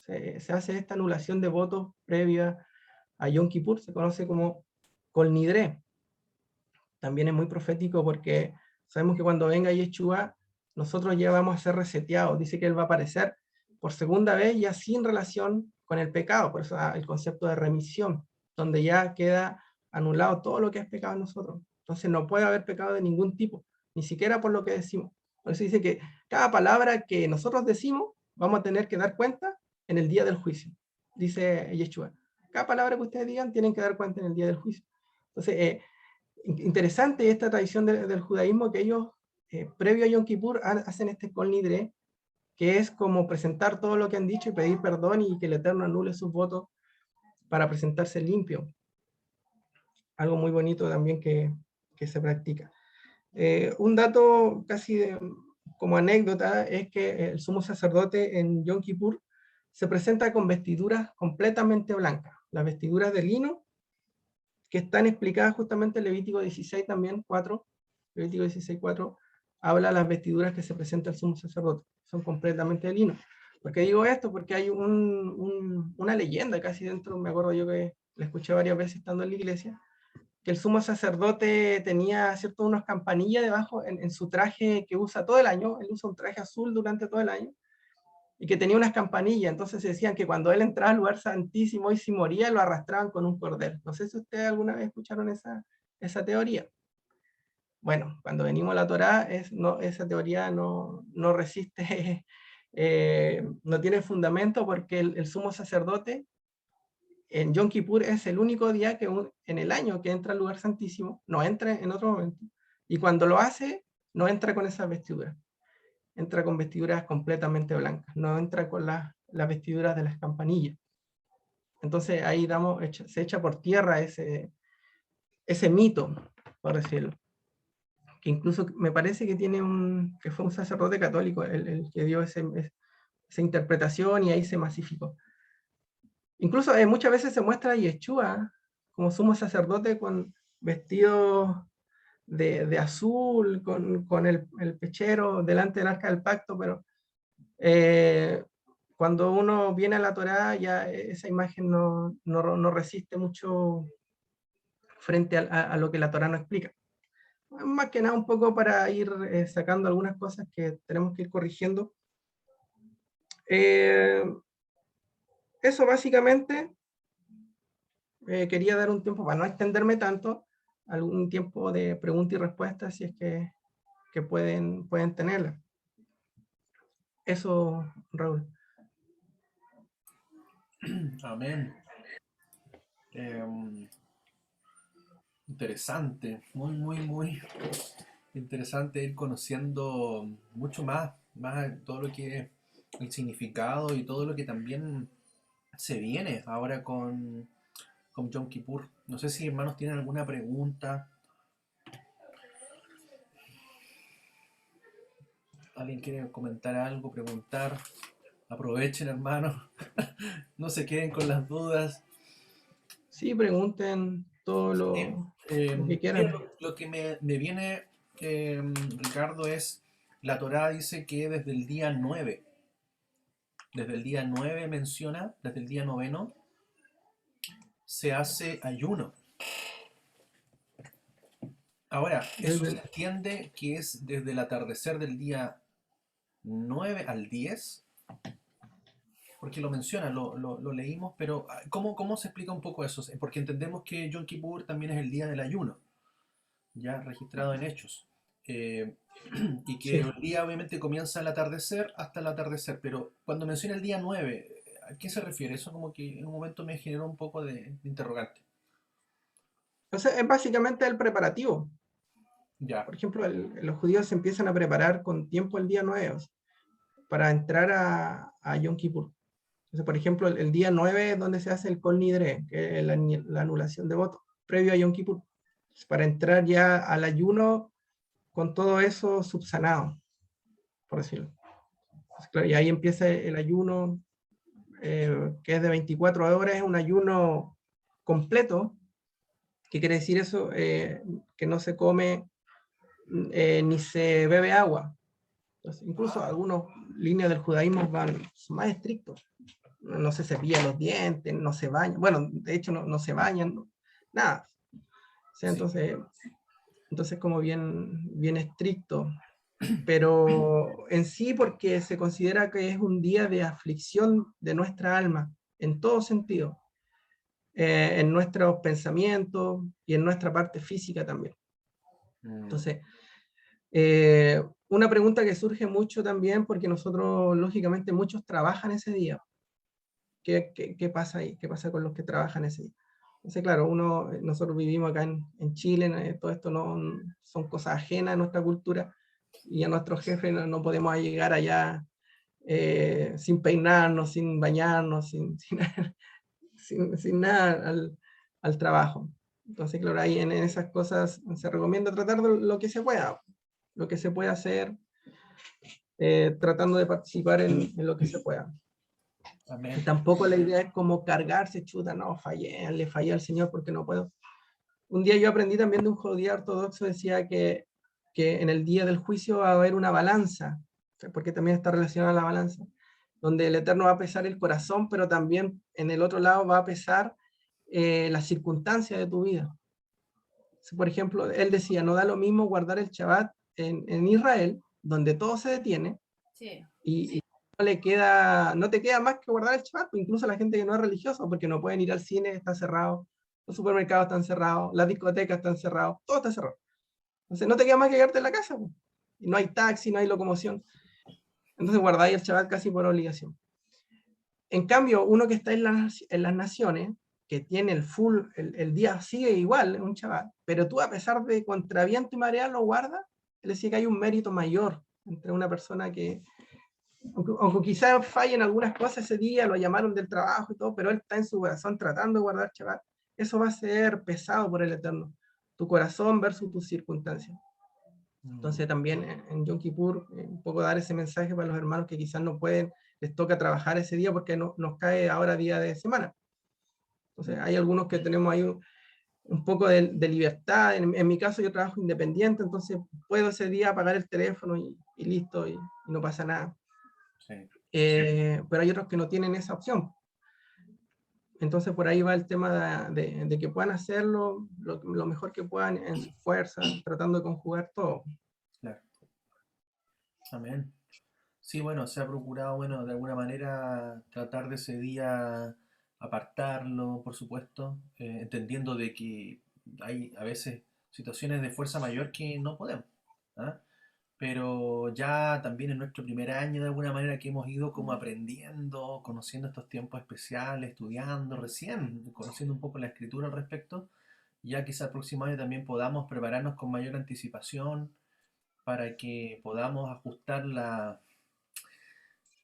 Se hace esta anulación de votos previa a Yom Kippur, se conoce como Kol Nidre. También es muy profético porque sabemos que cuando venga Yeshua, nosotros ya vamos a ser reseteados. Dice que Él va a aparecer por segunda vez ya sin relación con el pecado, por eso el concepto de remisión, donde ya queda anulado todo lo que es pecado en nosotros. Entonces no puede haber pecado de ningún tipo, ni siquiera por lo que decimos. Por eso dice que cada palabra que nosotros decimos, vamos a tener que dar cuenta en el día del juicio, dice Yeshua. Cada palabra que ustedes digan, tienen que dar cuenta en el día del juicio. Entonces, interesante esta tradición del judaísmo que ellos, previo a Yom Kippur, hacen este Kol Nidre, que es como presentar todo lo que han dicho y pedir perdón y que el Eterno anule sus votos para presentarse limpio. Algo muy bonito también que se practica. Un dato casi como anécdota es que el sumo sacerdote en Yom Kippur se presenta con vestiduras completamente blancas, las vestiduras de lino, que están explicadas justamente en Levítico 16 también, 4, Levítico 16, 4, habla de las vestiduras que se presenta el sumo sacerdote, son completamente de lino. ¿Por qué digo esto? Porque hay una leyenda casi dentro, me acuerdo yo que la escuché varias veces estando en la iglesia, que el sumo sacerdote tenía, ¿cierto?, unas campanillas debajo en su traje que usa todo el año, él usa un traje azul durante todo el año, y que tenía unas campanillas, entonces se decían que cuando él entraba al lugar santísimo y si moría, lo arrastraban con un cordel. No sé si ustedes alguna vez escucharon esa teoría. Bueno, cuando venimos a la Torá, esa teoría no resiste, no tiene fundamento porque el sumo sacerdote en Yom Kippur es el único día en el año que entra al lugar santísimo, no entra en otro momento, y cuando lo hace, no entra con esas vestiduras. Entra con vestiduras completamente blancas, no entra con las vestiduras de las campanillas. Entonces ahí se echa por tierra ese mito, por decirlo. Que incluso me parece que fue un sacerdote católico el que dio esa interpretación y ahí se masificó. Incluso muchas veces se muestra a Yeshua como sumo sacerdote con vestidos de azul, con el pechero delante del arca del pacto, pero cuando uno viene a la Torá, ya esa imagen no resiste mucho frente a lo que la Torá nos explica. Más que nada un poco para ir sacando algunas cosas que tenemos que ir corrigiendo. Eso básicamente, quería dar un tiempo para no extenderme tanto, algún tiempo de pregunta y respuesta si es que pueden tenerla. Eso, Raúl. Amén. Interesante, muy interesante ir conociendo mucho más todo lo que es el significado y todo lo que también se viene ahora con Yom Kippur. No sé si hermanos tienen alguna pregunta. ¿Alguien quiere comentar algo, preguntar? Aprovechen, hermanos. No se queden con las dudas. Sí, pregunten todo Eh, lo que mira, quieran. lo que me viene, Ricardo, es la Torá dice que desde el día 9 menciona, desde el día noveno, se hace ayuno. Ahora, eso se Desde, entiende que es desde el atardecer del día 9 al 10, porque lo menciona, lo leímos, pero ¿cómo se explica un poco eso? Porque entendemos que Yom Kippur también es el día del ayuno, ya registrado en Hechos. Eh, y que sí. el día obviamente comienza al atardecer hasta el atardecer, pero cuando menciona el día 9, ¿a qué se refiere? Eso como que en un momento me generó un poco de interrogante. O sea, es básicamente el preparativo. Ya, Por ejemplo, los judíos se empiezan a preparar con tiempo el día 9, o sea, para entrar a Yom Kippur. Entonces, por ejemplo, el día 9 es donde se hace el Kol Nidre, que es la anulación de votos, previo a Yom Kippur. Entonces, para entrar ya al ayuno con todo eso subsanado, por decirlo. Entonces, claro, y ahí empieza el ayuno, que es de 24 horas, es un ayuno completo. ¿Qué quiere decir eso? Que no se come ni se bebe agua. Entonces, incluso algunas líneas del judaísmo son más estrictos. No se cepillan los dientes, no se bañan. Bueno, de hecho no se bañan, nada. O sea, sí. entonces como bien estricto. Pero en sí porque se considera que es un día de aflicción de nuestra alma, en todo sentido, en nuestros pensamientos y en nuestra parte física también. Mm, Entonces, una pregunta que surge mucho también, porque nosotros, lógicamente, muchos trabajan ese día. ¿Qué pasa ahí? ¿Qué pasa con los que trabajan ese día? Entonces, claro, nosotros vivimos acá en Chile, todo esto no son cosas ajenas a nuestra cultura, y a nuestros jefes no podemos llegar allá sin peinarnos, sin bañarnos, sin nada al trabajo. Entonces, claro, ahí en esas cosas se recomienda tratar de lo que se pueda hacer, tratando de participar en lo que se pueda. Y amén. tampoco la idea es como cargarse, chuta, no, fallé, le fallé al Señor porque no puedo. Un día yo aprendí también de un judío ortodoxo, decía que en el día del juicio va a haber una balanza, porque también está relacionada a la balanza, donde el Eterno va a pesar el corazón, pero también en el otro lado va a pesar las circunstancias de tu vida. Por ejemplo, él decía, no da lo mismo guardar el Shabbat en Israel, donde todo se detiene, Sí, y no te queda más que guardar el Shabbat, incluso la gente que no es religiosa, porque no pueden ir al cine, está cerrado, los supermercados están cerrados, las discotecas están cerradas, todo está cerrado. Entonces no te queda más que quedarte en la casa, pues. Y no hay taxi, no hay locomoción. Entonces guardáis el Shabbat casi por obligación. En cambio, uno que está en las naciones, que tiene el día sigue igual, un Shabbat, pero tú a pesar de contra viento y marea lo guardas, le decía que hay un mérito mayor entre una persona que, aunque quizás fallen algunas cosas ese día, lo llamaron del trabajo y todo, pero él está en su corazón tratando de guardar Shabbat, eso va a ser pesado por el Eterno. Tu corazón versus tus circunstancias. Mm, Entonces también en Yom Kippur, un poco dar ese mensaje para los hermanos que quizás no pueden, les toca trabajar ese día porque nos cae ahora día de semana. Entonces mm, hay algunos que tenemos ahí un poco de libertad. En mi caso yo trabajo independiente, entonces puedo ese día apagar el teléfono y listo, y no pasa nada. Sí, Pero hay otros que no tienen esa opción. Entonces por ahí va el tema de que puedan hacerlo lo mejor que puedan en su fuerza, tratando de conjugar todo. claro. Amén. Sí, bueno, se ha procurado, bueno, de alguna manera tratar de ese día apartarlo, por supuesto, entendiendo de que hay a veces situaciones de fuerza mayor que no podemos, ¿ah? Pero ya también en nuestro primer año, de alguna manera, que hemos ido como aprendiendo, conociendo estos tiempos especiales, estudiando recién, conociendo un poco la escritura al respecto, ya quizá el próximo año también podamos prepararnos con mayor anticipación para que podamos ajustar la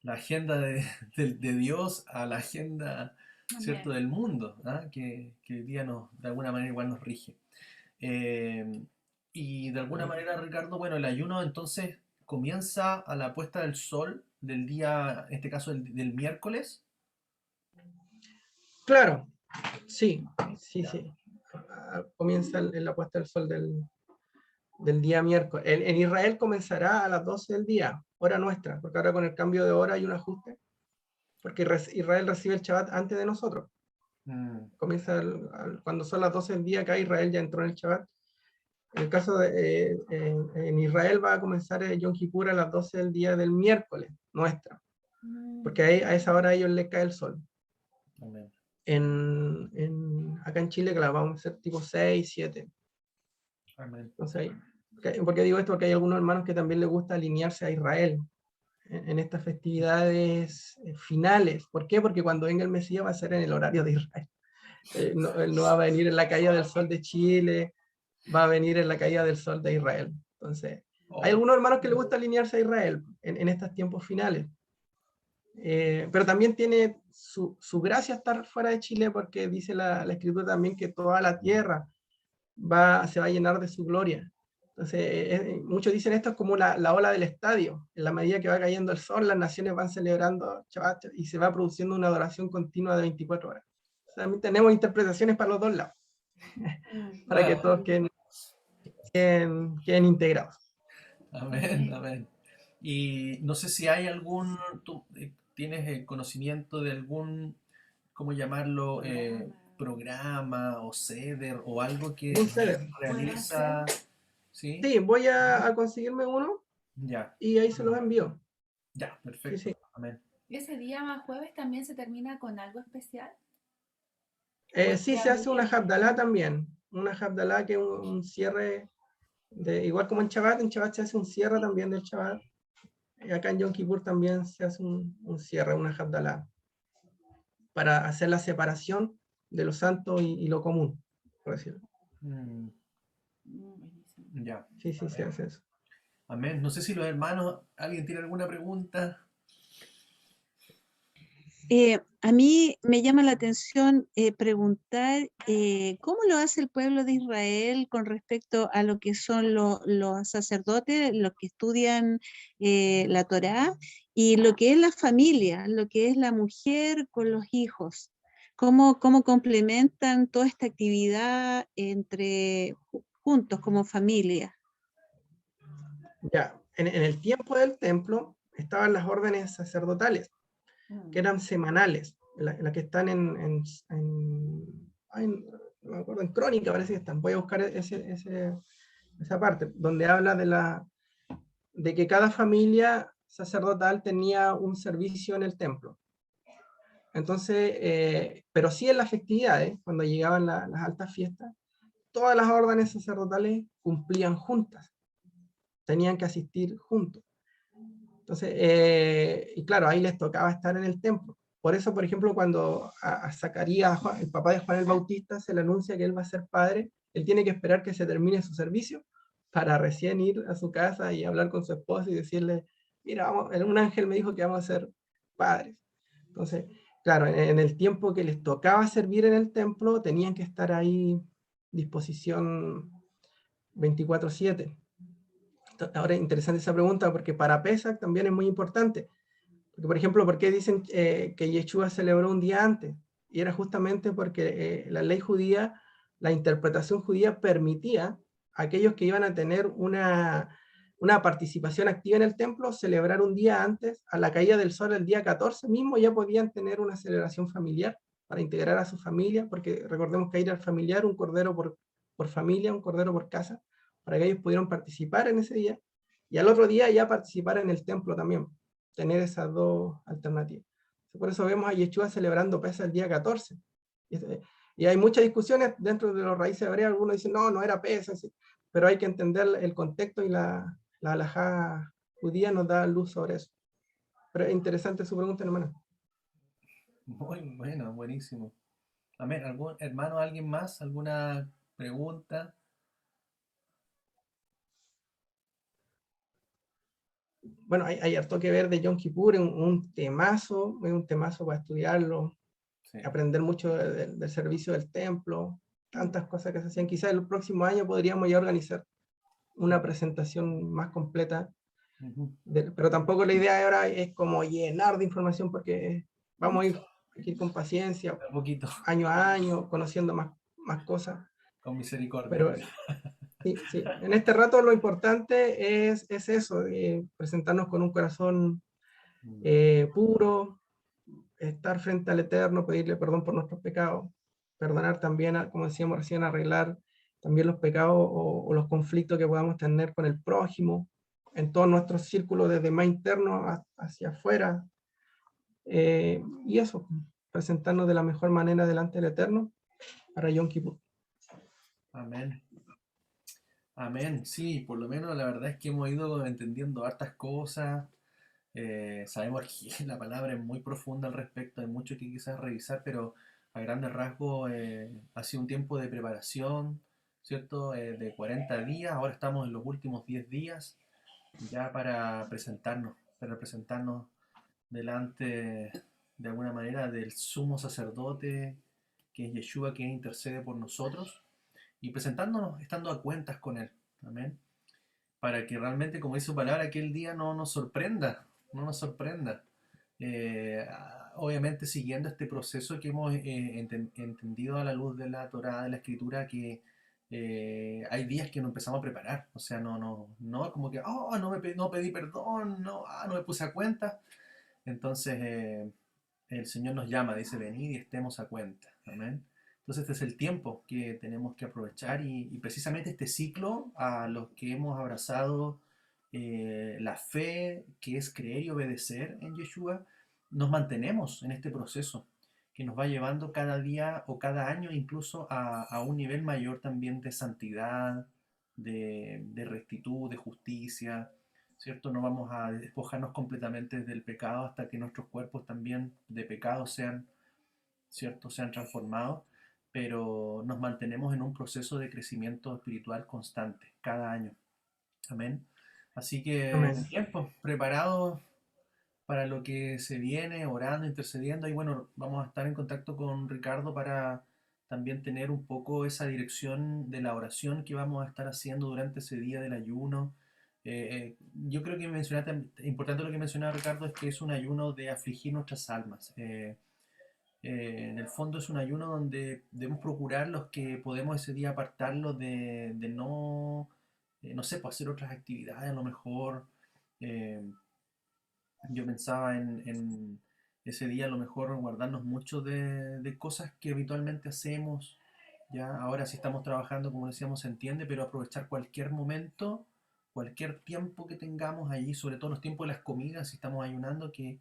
agenda de Dios a la agenda, ¿cierto?, Amén. del mundo, ¿ah? Que hoy día nos, de alguna manera igual nos rige. Eh, y de alguna manera, Ricardo, bueno, el ayuno entonces comienza a la puesta del sol del día, en este caso del miércoles. Claro, sí, sí, Ya. sí. Comienza en la puesta del sol del día miércoles. En Israel comenzará a las 12 del día, hora nuestra, porque ahora con el cambio de hora hay un ajuste, porque Israel recibe el Shabbat antes de nosotros. Mm, Comienza cuando son las 12 del día, acá Israel ya entró en el Shabbat. En el caso de en Israel va a comenzar el Yom Kippur a las 12 del día del miércoles, nuestra, porque ahí, a esa hora a ellos les cae el sol. amén. Acá en Chile, claro, vamos a ser tipo 6 7. Amén. Entonces, ¿por qué digo esto? Porque hay algunos hermanos que también les gusta alinearse a Israel en estas festividades finales. ¿Por qué? Porque cuando venga el Mesías va a ser en el horario de Israel. No, él no va a venir en la caída del sol de Chile, va a venir en la caída del sol de Israel. Entonces, hay Oh, algunos hermanos que les gusta alinearse a Israel en estos tiempos finales. Pero también tiene su gracia estar fuera de Chile porque dice la escritura también que toda la tierra se va a llenar de su gloria. Entonces, muchos dicen esto es como la ola del estadio. En la medida que va cayendo el sol, las naciones van celebrando Shabbat y se va produciendo una adoración continua de 24 horas. O sea, también tenemos interpretaciones para los dos lados, para que claro. todos queden integrados. Amén, amén. Y no sé si hay algún, tú tienes el conocimiento de algún, ¿cómo llamarlo? Programa o ceder o algo que Un ceder. realiza, ¿sí? Sí, voy a conseguirme uno Ya, y ahí se los envío. ya, Sí, perfecto. sí. Amén. ¿Ese día más jueves también se termina con algo especial? Sí, se hace una Havdalah también. Una Havdalah que es un cierre, igual como en Shabbat se hace un cierre también del Shabbat. Y acá en Yom Kippur también se hace un cierre, una Havdalah, para hacer la separación de lo santo y lo común, por decirlo. Mm, Buenísimo. ya, Sí, sí, se amén. hace eso. Amén. No sé si los hermanos, ¿alguien tiene alguna pregunta? A mí me llama la atención preguntar cómo lo hace el pueblo de Israel con respecto a lo que son los sacerdotes, los que estudian la Torá, y lo que es la familia, lo que es la mujer con los hijos. ¿Cómo complementan toda esta actividad juntos como familia? Ya, en el tiempo del templo estaban las órdenes sacerdotales, que eran semanales, la que están ay, no me acuerdo, en Crónica parece que están. Voy a buscar esa parte, donde habla de que cada familia sacerdotal tenía un servicio en el templo. Entonces, pero sí en las festividades, cuando llegaban las altas fiestas, todas las órdenes sacerdotales cumplían juntas, tenían que asistir juntos. Entonces, y claro, ahí les tocaba estar en el templo. Por eso, por ejemplo, cuando a Zacarías, el papá de Juan el Bautista, se le anuncia que él va a ser padre, él tiene que esperar que se termine su servicio para recién ir a su casa y hablar con su esposa y decirle, mira, un ángel me dijo que vamos a ser padres. Entonces, claro, en el tiempo que les tocaba servir en el templo, tenían que estar ahí disposición 24/7. Ahora, interesante esa pregunta porque para Pesach también es muy importante. Porque, por ejemplo, ¿por qué dicen que Yeshua celebró un día antes? Y era justamente porque la ley judía la interpretación judía permitía a aquellos que iban a tener una participación activa en el templo, celebrar un día antes, a la caída del sol, el día 14 mismo, ya podían tener una celebración familiar para integrar a su familia, porque recordemos que ir al familiar, un cordero por familia, un cordero por casa, para que ellos pudieran participar en ese día, y al otro día ya participar en el templo también, tener esas dos alternativas. Por eso vemos a Yeshua celebrando Pesaj el día 14. Y hay muchas discusiones dentro de los raíces hebreas, algunos dicen, no, no era Pesaj, pero hay que entender el contexto y la halajá judía nos da luz sobre eso. Pero es interesante su pregunta, hermano. Muy bueno, buenísimo. Amén. ¿Algún hermano, alguien más? ¿Alguna pregunta? Bueno, hay harto que ver de Yom Kippur, es un temazo para estudiarlo, Sí. aprender mucho del servicio del templo, tantas cosas que se hacían. Quizás el próximo año podríamos ya organizar una presentación más completa, pero tampoco la idea ahora es como llenar de información, porque vamos a ir con paciencia, Un poquito, año a año, conociendo más cosas. con misericordia. Pero sí, en este rato lo importante es eso, presentarnos con un corazón puro, estar frente al Eterno, pedirle perdón por nuestros pecados, perdonar también, como decíamos recién, arreglar también los pecados o los conflictos que podamos tener con el prójimo, en todos nuestros círculos, desde más interno hacia afuera. Y eso, presentarnos de la mejor manera delante del Eterno para Yom Kippur. Amén. Amén. Sí, por lo menos la verdad es que hemos ido entendiendo hartas cosas. Sabemos que la palabra es muy profunda al respecto, hay mucho que quizás revisar, pero a grandes rasgos ha sido un tiempo de preparación, ¿cierto? De 40 días, ahora estamos en los últimos 10 días ya para presentarnos delante, de alguna manera, del sumo sacerdote, que es Yeshua, que intercede por nosotros, y presentándonos, estando a cuentas con Él. Amén. Para que realmente, como dice su palabra, aquel día no nos sorprenda, no nos sorprenda. Obviamente siguiendo este proceso que hemos entendido a la luz de la Torá, de la Escritura, que hay días que nos empezamos a preparar. O sea, no como que, oh, no pedí perdón, no me puse a cuenta. Entonces el Señor nos llama, dice, venid y estemos a cuenta. Amén. Entonces este es el tiempo que tenemos que aprovechar y precisamente este ciclo a los que hemos abrazado la fe, que es creer y obedecer en Yeshua, nos mantenemos en este proceso que nos va llevando cada día o cada año incluso a un nivel mayor también de santidad, de rectitud, de justicia, ¿cierto? No vamos a despojarnos completamente del pecado hasta que nuestros cuerpos también de pecado sean, ¿cierto? Sean transformados, pero nos mantenemos en un proceso de crecimiento espiritual constante cada año. Amén. Así que, Amén. tiempo, preparados para lo que se viene, orando, intercediendo, y bueno, vamos a estar en contacto con Ricardo para también tener un poco esa dirección de la oración que vamos a estar haciendo durante ese día del ayuno. Yo creo que importante lo que mencionaba Ricardo, es que es un ayuno de afligir nuestras almas. En el fondo es un ayuno donde debemos procurar los que podemos ese día apartarlo de no, no sé, pues hacer otras actividades a lo mejor. eh, yo pensaba en ese día a lo mejor guardarnos mucho de cosas que habitualmente hacemos. Ya ahora sí estamos trabajando, como decíamos, se entiende, pero aprovechar cualquier momento, cualquier tiempo que tengamos allí, sobre todo los tiempos de las comidas, si estamos ayunando, que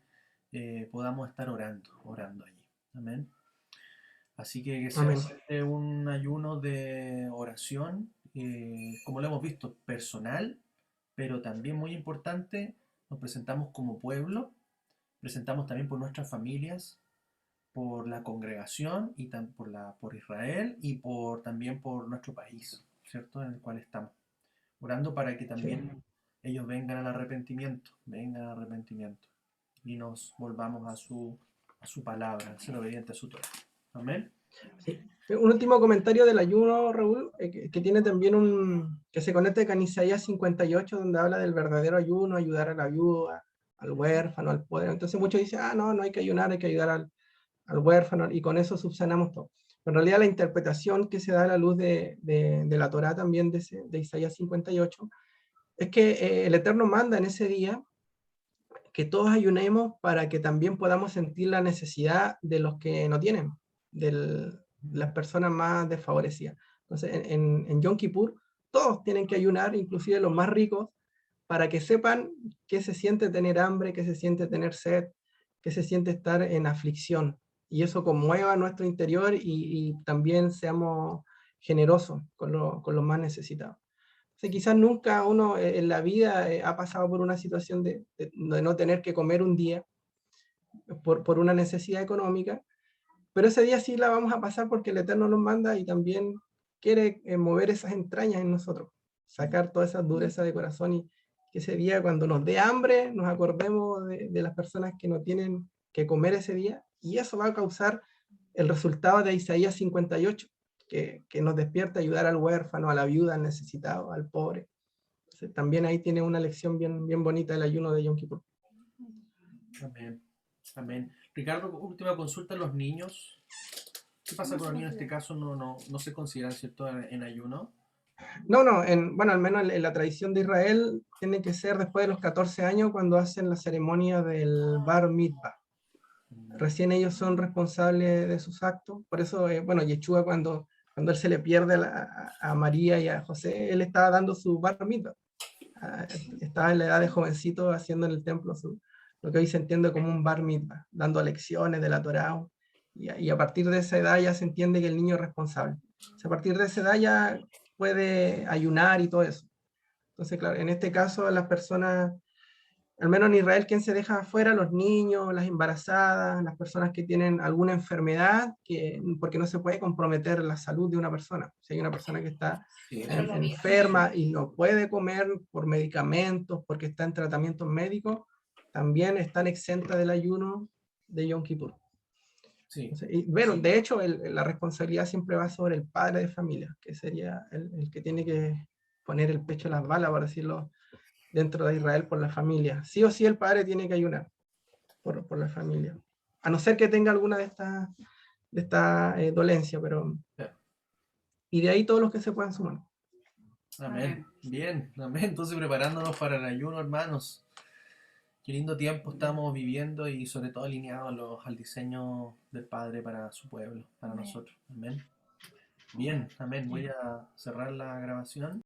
podamos estar orando allí. Amén. Así que sea Amén. realmente un ayuno de oración, como lo hemos visto, personal, pero también muy importante, nos presentamos como pueblo, presentamos también por nuestras familias, por la congregación y por Israel y también por nuestro país, ¿cierto? En el cual estamos, orando para que Sí. también ellos vengan al arrepentimiento, y nos volvamos a su palabra, a ser obedientes a su Torah. Amén. Sí. Un último comentario del ayuno, Raúl, que tiene también que se conecta con Isaías 58, donde habla del verdadero ayuno, ayudar a la viuda, al huérfano, al pobre. Entonces muchos dicen, no hay que ayunar, hay que ayudar al huérfano, y con eso subsanamos todo. En realidad la interpretación que se da a la luz de la Torá también, de Isaías 58, es que el Eterno manda en ese día que todos ayunemos para que también podamos sentir la necesidad de los que no tienen, de las personas más desfavorecidas. Entonces, en Yom Kippur, todos tienen que ayunar, inclusive los más ricos, para que sepan qué se siente tener hambre, qué se siente tener sed, qué se siente estar en aflicción. Y eso conmueva nuestro interior y también seamos generosos con los más necesitados. Sea, quizás nunca uno en la vida ha pasado por una situación de no tener que comer un día por una necesidad económica, pero ese día sí la vamos a pasar porque el Eterno nos manda y también quiere mover esas entrañas en nosotros, sacar toda esa dureza de corazón y que ese día cuando nos dé hambre nos acordemos de las personas que no tienen que comer ese día y eso va a causar el resultado de Isaías 58, que nos despierta a ayudar al huérfano, a la viuda, al necesitado, al pobre. Entonces, también ahí tiene una lección bien, bien bonita el ayuno de Yom Kippur. Amén. Amén. Ricardo, última consulta, los niños. ¿Qué pasa con los niños en este caso? No se consideran, ¿cierto?, en ayuno. No, bueno, al menos en la tradición de Israel tiene que ser después de los 14 años cuando hacen la ceremonia del Bar Mitzvah. Recién ellos son responsables de sus actos. Por eso, bueno, Yeshua cuando él se le pierde a María y a José, él estaba dando su Bar Mitzvah. Estaba en la edad de jovencito haciendo en el templo lo que hoy se entiende como un Bar Mitzvah, dando lecciones de la Torá. Y a partir de esa edad ya se entiende que el niño es responsable. O sea, a partir de esa edad ya puede ayunar y todo eso. Entonces, claro, en este caso las personas, al menos en Israel, quien se deja afuera, los niños, las embarazadas, las personas que tienen alguna enfermedad, porque no se puede comprometer la salud de una persona. Si hay una persona que está Sí, enferma y no puede comer por medicamentos, porque está en tratamientos médicos, también están exentas del ayuno de Yom Kippur. sí. Entonces, y, bueno, de hecho, la responsabilidad siempre va sobre el padre de familia, que sería el que tiene que poner el pecho a las balas, por decirlo, dentro de Israel por la familia. Sí o sí el padre tiene que ayunar por la familia. A no ser que tenga alguna de esta dolencia, pero... Ya. Y de ahí todos los que se puedan sumar. Amén. Bien, amén. Entonces preparándonos para el ayuno, hermanos. Qué lindo tiempo estamos viviendo y sobre todo alineados al diseño del Padre para su pueblo, para nosotros. Amén. Bien, amén. Voy a cerrar la grabación.